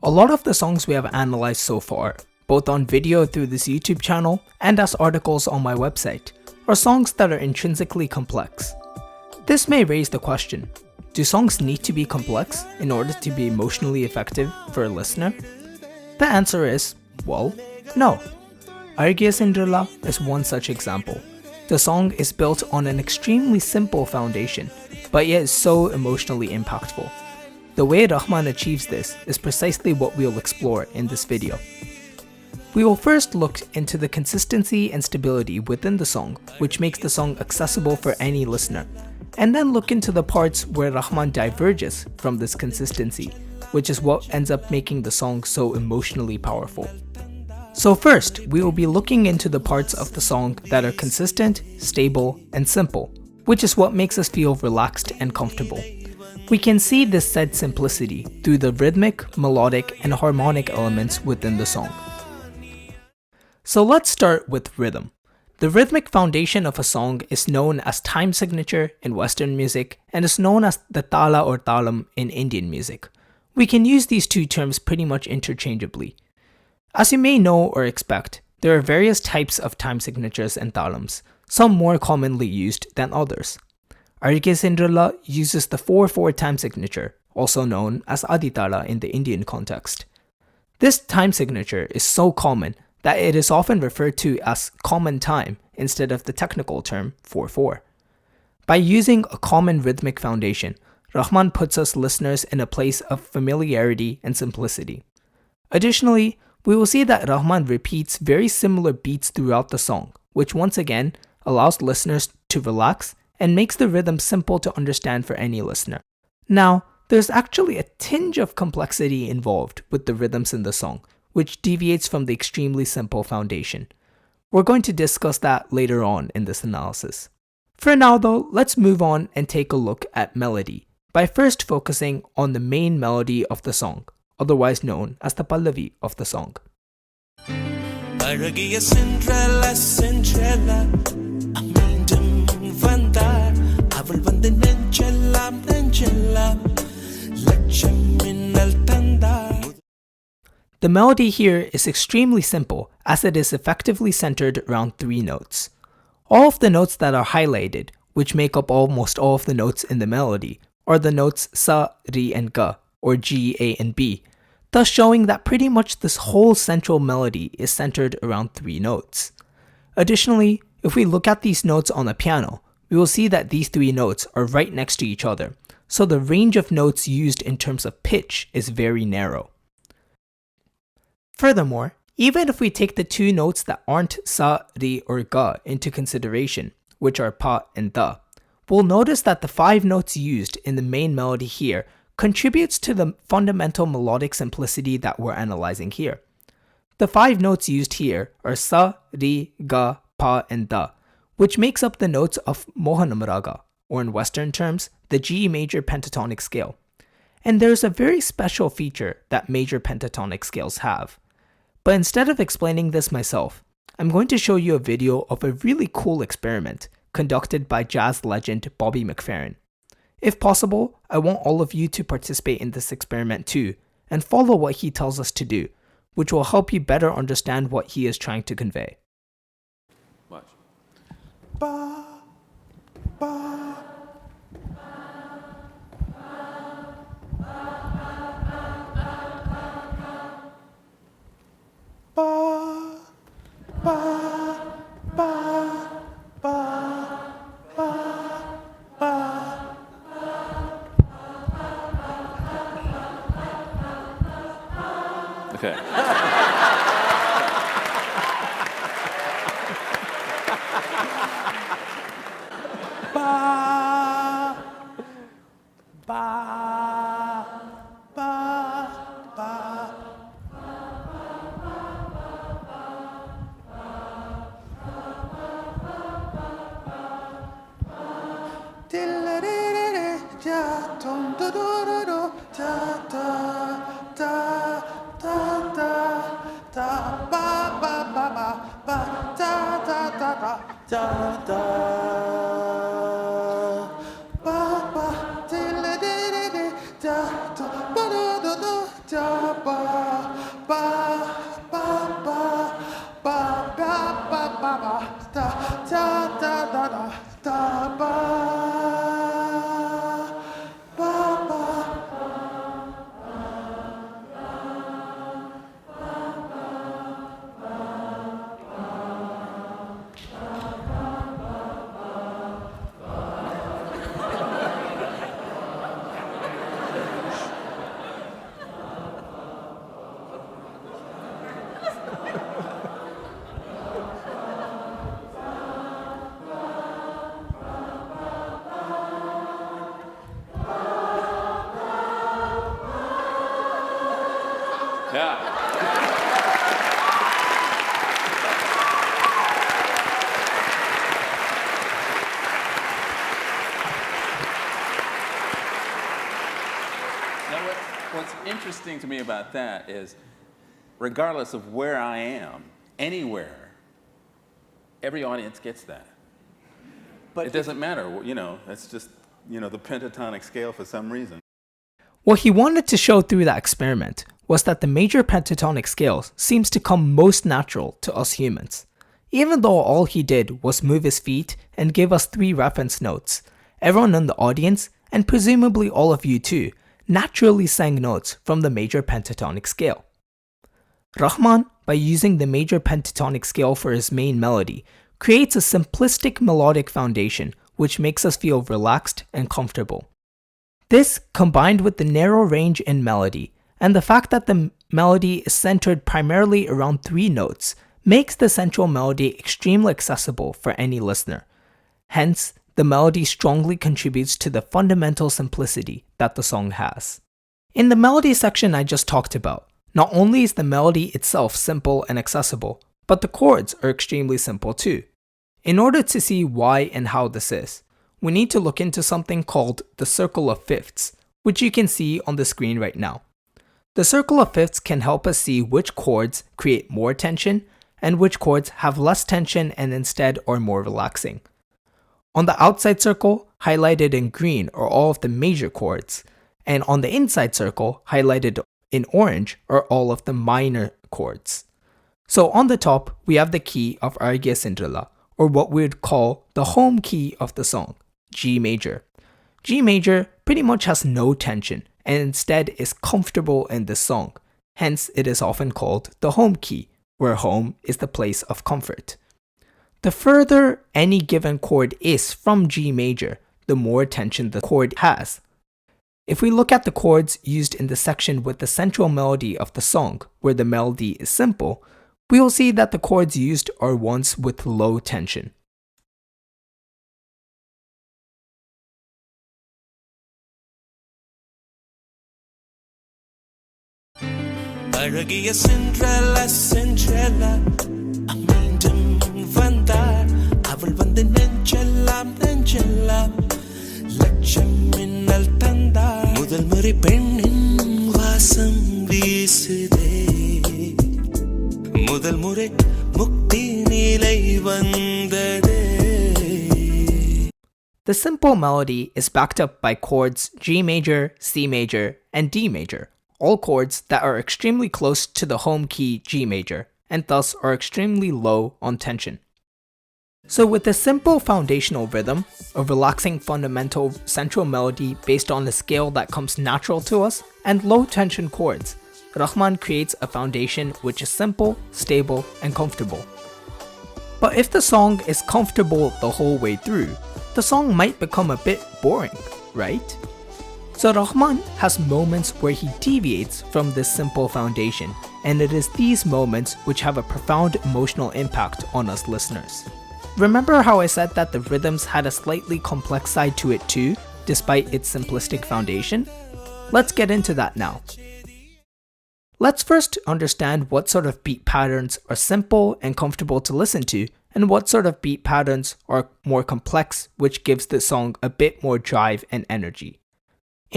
A lot of the songs we have analyzed so far, both on video through this YouTube channel and as articles on my website, are songs that are intrinsically complex. This may raise the question, do songs need to be complex in order to be emotionally effective for a listener? The answer is, well, no. Azhagiya Cindrella is one such example. The song is built on an extremely simple foundation, but yet is so emotionally impactful. The way Rahman achieves this is precisely what we'll explore in this video. We will first look into the consistency and stability within the song, which makes the song accessible for any listener, and then look into the parts where Rahman diverges from this consistency, which is what ends up making the song so emotionally powerful. So first, we will be looking into the parts of the song that are consistent, stable, and simple, which is what makes us feel relaxed and comfortable. We can see this said simplicity through the rhythmic, melodic, and harmonic elements within the song. So let's start with rhythm. The rhythmic foundation of a song is known as time signature in Western music and is known as the tala or talam in Indian music. We can use these two terms pretty much interchangeably. As you may know or expect, there are various types of time signatures and talams, some more commonly used than others. Azhagiya Cindrella uses the 4/4 time signature, also known as Aditala in the Indian context. This time signature is so common that it is often referred to as common time instead of the technical term 4/4. By using a common rhythmic foundation, Rahman puts us listeners in a place of familiarity and simplicity. Additionally, we will see that Rahman repeats very similar beats throughout the song, which once again allows listeners to relax and makes the rhythm simple to understand for any listener. Now, there's actually a tinge of complexity involved with the rhythms in the song, which deviates from the extremely simple foundation. We're going to discuss that later on in this analysis. For now though, let's move on and take a look at melody, by first focusing on the main melody of the song, otherwise known as the pallavi of the song. Azhagiya Cindrella, Cindrella, amindum vandar, aval vandu nenjellam, nenjellam, lacham minnal tandar. The melody here is extremely simple as it is effectively centered around 3 notes. All of the notes that are highlighted, which make up almost all of the notes in the melody, are the notes sa, ri, and ga, or G, A, and B, thus showing that pretty much this whole central melody is centered around 3 notes. Additionally, if we look at these notes on a piano, we will see that these 3 notes are right next to each other, so the range of notes used in terms of pitch is very narrow. Furthermore, even if we take the 2 notes that aren't sa, ri, or ga into consideration, which are pa and da, we'll notice that the 5 notes used in the main melody here contributes to the fundamental melodic simplicity that we're analyzing here. The 5 notes used here are sa, ri, ga, pa, and da, which makes up the notes of Mohanam Raga, or in Western terms, the G major pentatonic scale. And there's a very special feature that major pentatonic scales have. But instead of explaining this myself, I'm going to show you a video of a really cool experiment conducted by jazz legend Bobby McFerrin. If possible, I want all of you to participate in this experiment too, and follow what he tells us to do, which will help you better understand what he is trying to convey. Watch. Ba, ba. Ba, ba, ba, ba, ba, ba. Okay. Ba, ba, ba, ba. da ba ba ba ba ba ba ba ba ba da da da da da da ba ba ba. Yeah. Now, what's interesting to me about that is, regardless of where I am, anywhere, every audience gets that. But it doesn't matter, you know, that's just, you know, the pentatonic scale for some reason. What he wanted to show through that experiment was that the major pentatonic scale seems to come most natural to us humans. Even though all he did was move his feet and give us 3 reference notes, everyone in the audience, and presumably all of you too, naturally sang notes from the major pentatonic scale. Rahman, by using the major pentatonic scale for his main melody, creates a simplistic melodic foundation which makes us feel relaxed and comfortable. This, combined with the narrow range in melody, and the fact that the melody is centered primarily around 3 notes, makes the central melody extremely accessible for any listener. Hence, the melody strongly contributes to the fundamental simplicity that the song has. In the melody section I just talked about, not only is the melody itself simple and accessible, but the chords are extremely simple too. In order to see why and how this is, we need to look into something called the circle of fifths, which you can see on the screen right now. The circle of fifths can help us see which chords create more tension and which chords have less tension and instead are more relaxing. On the outside circle, highlighted in green, are all of the major chords, and on the inside circle, highlighted in orange, are all of the minor chords. So on the top, we have the key of Azhagiya Cindrella, or what we would call the home key of the song, G major. G major pretty much has no tension and instead is comfortable in this song, hence it is often called the home key, where home is the place of comfort. The further any given chord is from G major, the more tension the chord has. If we look at the chords used in the section with the central melody of the song, where the melody is simple, we will see that the chords used are ones with low tension. Azhagiya Cindrella, Cindrella, மீண்டும் வந்தார் அவள் வந்து நெஞ்செல்லாம் நெஞ்செல்லாம் லட்சம் மின்னல் தந்தார் முதல் முறை பெண்ணின் வாசம் வீசுதே முதல் முறை முக்தி நிலை வந்ததே. The simple melody is backed up by chords G major, C major, and D major, all chords that are extremely close to the home key G major, and thus are extremely low on tension. So with a simple foundational rhythm, a relaxing fundamental central melody based on a scale that comes natural to us, and low tension chords, Rahman creates a foundation which is simple, stable, and comfortable. But if the song is comfortable the whole way through, the song might become a bit boring, right? So Rahman has moments where he deviates from this simple foundation, and it is these moments which have a profound emotional impact on us listeners. Remember how I said that the rhythms had a slightly complex side to it too, despite its simplistic foundation? Let's get into that now. Let's first understand what sort of beat patterns are simple and comfortable to listen to, and what sort of beat patterns are more complex, which gives the song a bit more drive and energy.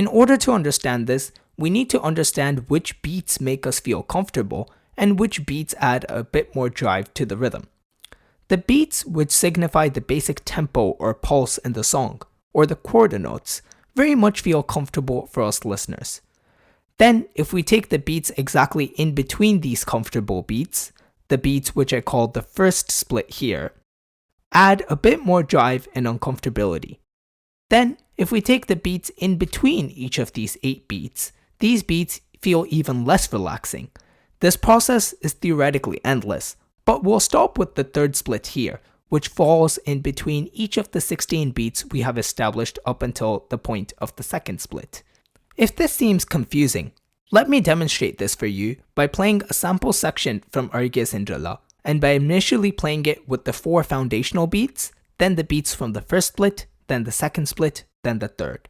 In order to understand this, we need to understand which beats make us feel comfortable and which beats add a bit more drive to the rhythm. The beats, which signify the basic tempo or pulse in the song, or the quarter notes, very much feel comfortable for us listeners. Then, if we take the beats exactly in between these comfortable beats, the beats which I called the first split here, add a bit more drive and uncomfortability. Then, if we take the beats in between each of these 8 beats, these beats feel even less relaxing. This process is theoretically endless, but we'll stop with the third split here, which falls in between each of the 16 beats we have established up until the point of the second split. If this seems confusing, let me demonstrate this for you by playing a sample section from Azhagiya Cindrella, and by initially playing it with the 4 foundational beats, then the beats from the first split, then the second split, then the third.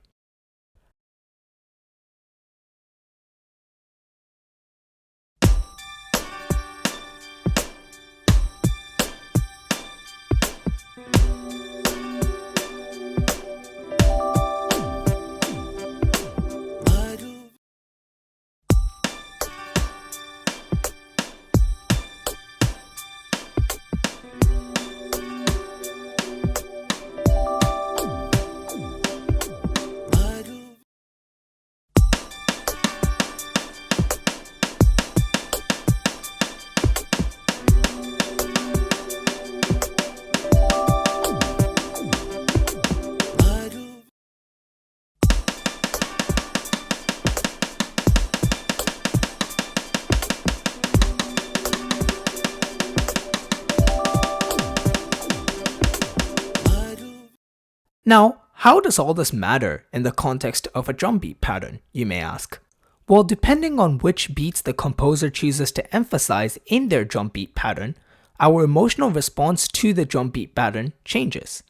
Now, how does all this matter in the context of a drum beat pattern, you may ask? Well, depending on which beats the composer chooses to emphasize in their drum beat pattern, our emotional response to the drum beat pattern changes.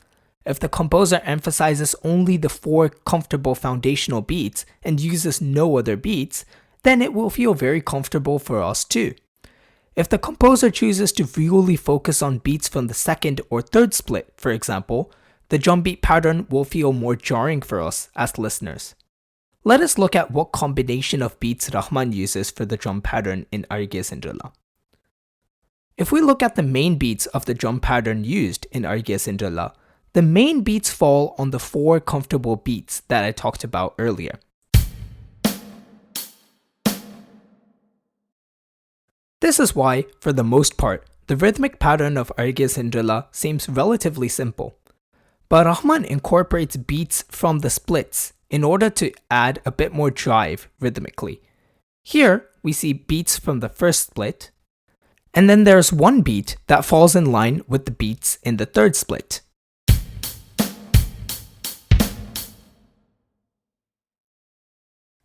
If the composer emphasizes only the 4 comfortable foundational beats and uses no other beats, then it will feel very comfortable for us too. If the composer chooses to really focus on beats from the second or third split, for example, the drum beat pattern will feel more jarring for us as listeners. Let us look at what combination of beats Rahman uses for the drum pattern in Azhagiya Cindrella. If we look at the main beats of the drum pattern used in Azhagiya Cindrella, the main beats fall on the 4 comfortable beats that I talked about earlier. This is why, for the most part, the rhythmic pattern of Azhagiya Cindrella seems relatively simple. But Rahman incorporates beats from the splits in order to add a bit more drive rhythmically. Here, we see beats from the first split, and then there's one beat that falls in line with the beats in the third split.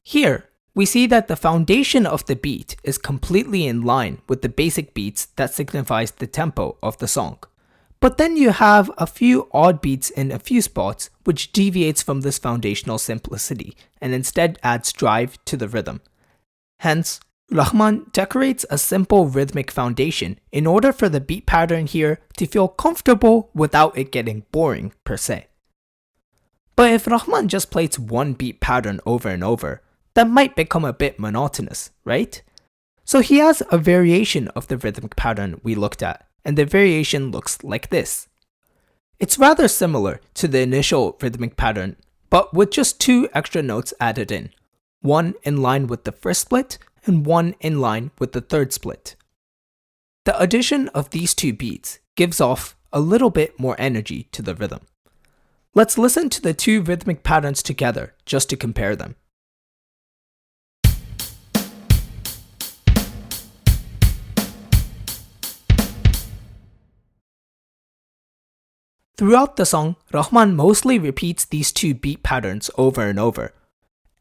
Here, we see that the foundation of the beat is completely in line with the basic beats that signifies the tempo of the song. But then you have a few odd beats in a few spots which deviates from this foundational simplicity and instead adds drive to the rhythm. Hence, Rahman decorates a simple rhythmic foundation in order for the beat pattern here to feel comfortable without it getting boring per se. But if Rahman just plays one beat pattern over and over, that might become a bit monotonous, right? So he has a variation of the rhythmic pattern we looked at, and the variation looks like this. It's rather similar to the initial rhythmic pattern, but with just 2 extra notes added in, one in line with the first split and one in line with the third split. The addition of these 2 beats gives off a little bit more energy to the rhythm. Let's listen to the 2 rhythmic patterns together just to compare them. Throughout the song, Rahman mostly repeats these 2 beat patterns over and over.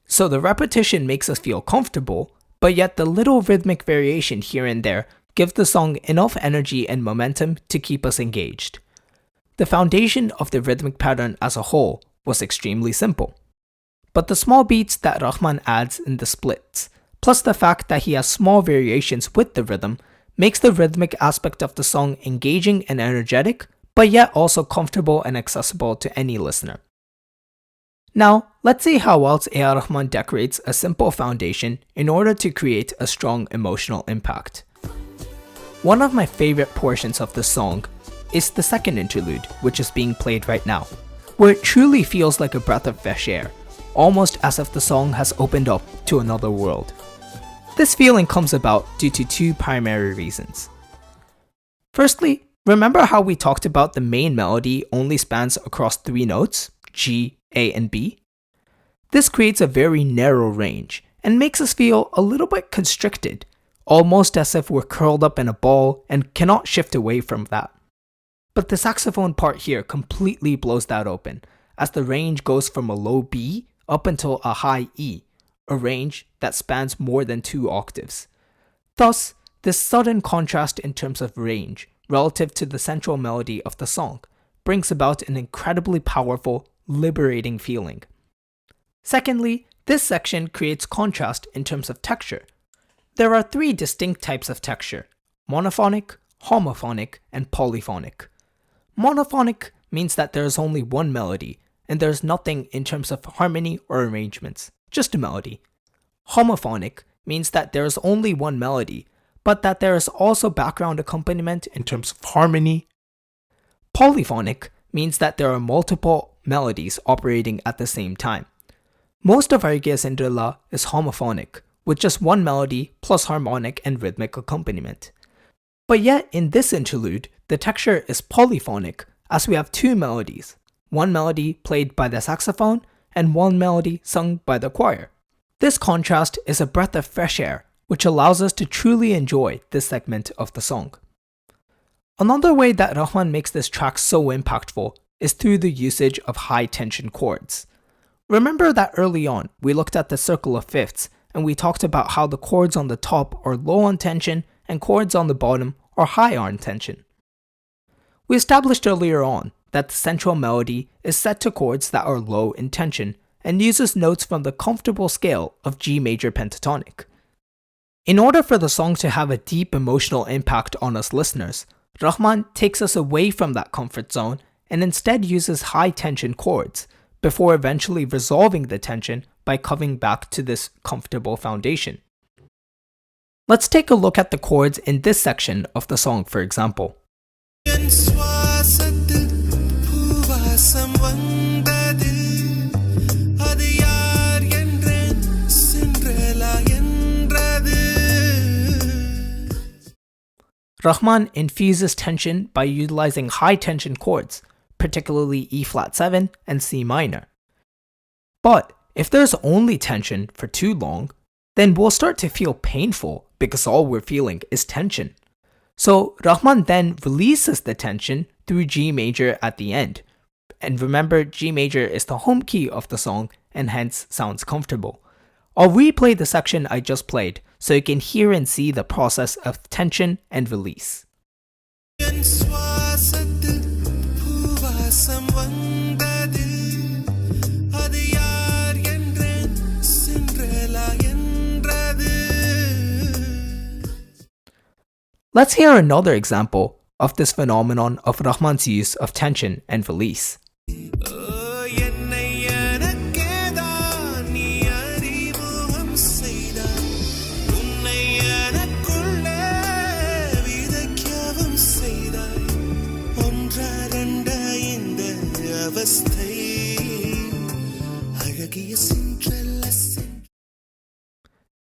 So the repetition makes us feel comfortable, but yet the little rhythmic variation here and there gives the song enough energy and momentum to keep us engaged. The foundation of the rhythmic pattern as a whole was extremely simple. But the small beats that Rahman adds in the splits, plus the fact that he has small variations with the rhythm, makes the rhythmic aspect of the song engaging and energetic, but yet also comfortable and accessible to any listener. Now, let's see how else AR Rahman decorates a simple foundation in order to create a strong emotional impact. One of my favorite portions of the song is the second interlude, which is being played right now, where it truly feels like a breath of fresh air, almost as if the song has opened up to another world. This feeling comes about due to two primary reasons. Firstly, remember how we talked about the main melody only spans across three notes, G, A, and B? This creates a very narrow range and makes us feel a little bit constricted, almost as if we're curled up in a ball and cannot shift away from that. But the saxophone part here completely blows that open, as the range goes from a low B up until a high E, a range that spans more than 2 octaves. Thus, this sudden contrast in terms of range relative to the central melody of the song brings about an incredibly powerful, liberating feeling. Secondly, this section creates contrast in terms of texture. There are 3 distinct types of texture: monophonic, homophonic, and polyphonic. Monophonic means that there is only one melody, and there is nothing in terms of harmony or arrangements, just a melody. Homophonic means that there is only one melody, but that there is also background accompaniment in terms of harmony. Polyphonic means that there are multiple melodies operating at the same time. Most of Azhagiya Cindrella is homophonic, with just one melody plus harmonic and rhythmic accompaniment. But yet in this interlude, the texture is polyphonic, as we have 2 melodies, one melody played by the saxophone and one melody sung by the choir. This contrast is a breath of fresh air, which allows us to truly enjoy this segment of the song. Another way that Rahman makes this track so impactful is through the usage of high tension chords. Remember that early on we looked at the circle of fifths and we talked about how the chords on the top are low on tension and chords on the bottom are high on tension. We established earlier on that the central melody is set to chords that are low in tension and uses notes from the comfortable scale of G major pentatonic. In order for the song to have a deep emotional impact on us listeners, Rahman takes us away from that comfort zone and instead uses high tension chords, before eventually resolving the tension by coming back to this comfortable foundation. Let's take a look at the chords in this section of the song, for example. Rahman infuses tension by utilizing high tension chords, particularly E flat 7 and C minor. But if there's only tension for too long, then we'll start to feel painful because all we're feeling is tension. So Rahman then releases the tension through G major at the end. And remember, G major is the home key of the song and hence sounds comfortable. I'll replay the section I just played so you can hear and see the process of tension and release. Let's hear another example of this phenomenon of Rahman's use of tension and release.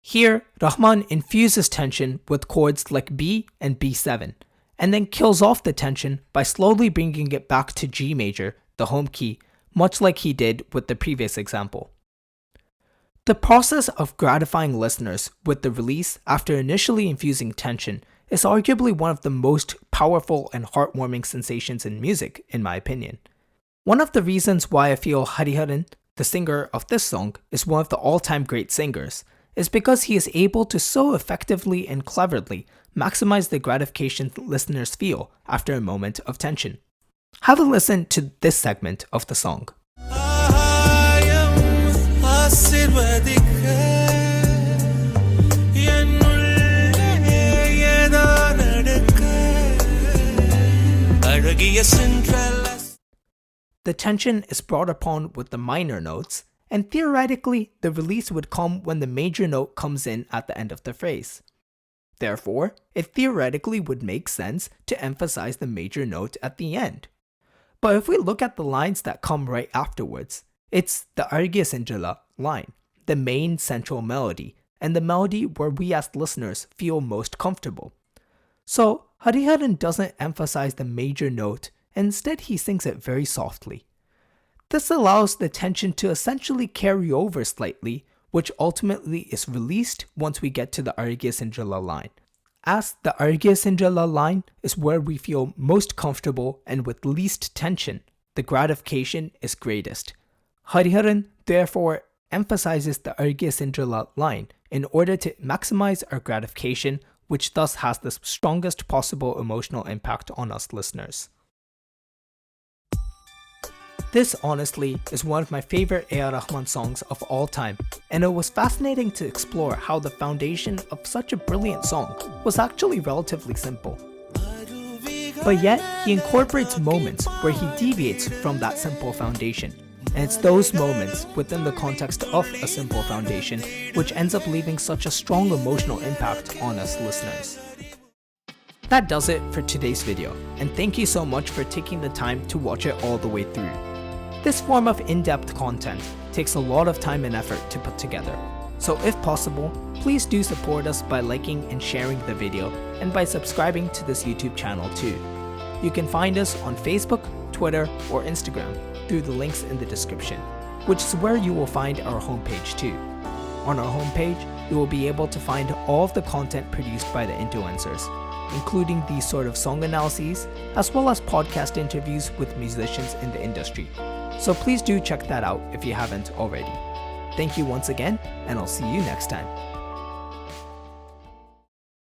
Here, Rahman infuses tension with chords like B and B7, and then kills off the tension by slowly bringing it back to G major, the home key, much like he did with the previous example. The process of gratifying listeners with the release after initially infusing tension is arguably one of the most powerful and heartwarming sensations in music, in my opinion. One of the reasons why I feel Hariharan, the singer of this song, is one of the all-time great singers is because he is able to so effectively and cleverly maximize the gratification listeners feel after a moment of tension. Have a listen to this segment of the song. The tension is brought upon with the minor notes, and theoretically, the release would come when the major note comes in at the end of the phrase. Therefore, it theoretically would make sense to emphasize the major note at the end. But if we look at the lines that come right afterwards, it's the Azhagiya Cindrella line, the main central melody, and the melody where we as listeners feel most comfortable. So, Hariharan doesn't emphasize the major note, and instead he sings it very softly. This allows the tension to essentially carry over slightly, which ultimately is released once we get to the Azhagiya Cindrella line. As the Azhagiya Cindrella line is where we feel most comfortable and with least tension, the gratification is greatest. Hariharan therefore emphasizes the Azhagiya Cindrella line in order to maximize our gratification, which thus has the strongest possible emotional impact on us listeners. This honestly is one of my favorite AR Rahman songs of all time, and it was fascinating to explore how the foundation of such a brilliant song was actually relatively simple. But yet, he incorporates moments where he deviates from that simple foundation, and it's those moments within the context of a simple foundation which ends up leaving such a strong emotional impact on us listeners. That does it for today's video, and thank you so much for taking the time to watch it all the way through. This form of in-depth content takes a lot of time and effort to put together, so if possible, please do support us by liking and sharing the video and by subscribing to this YouTube channel too. You can find us on Facebook, Twitter, or Instagram through the links in the description, which is where you will find our homepage too. On our homepage, you will be able to find all of the content produced by the influencers, including these sort of song analyses, as well as podcast interviews with musicians in the industry. So please do check that out if you haven't already. Thank you once again, and I'll see you next time.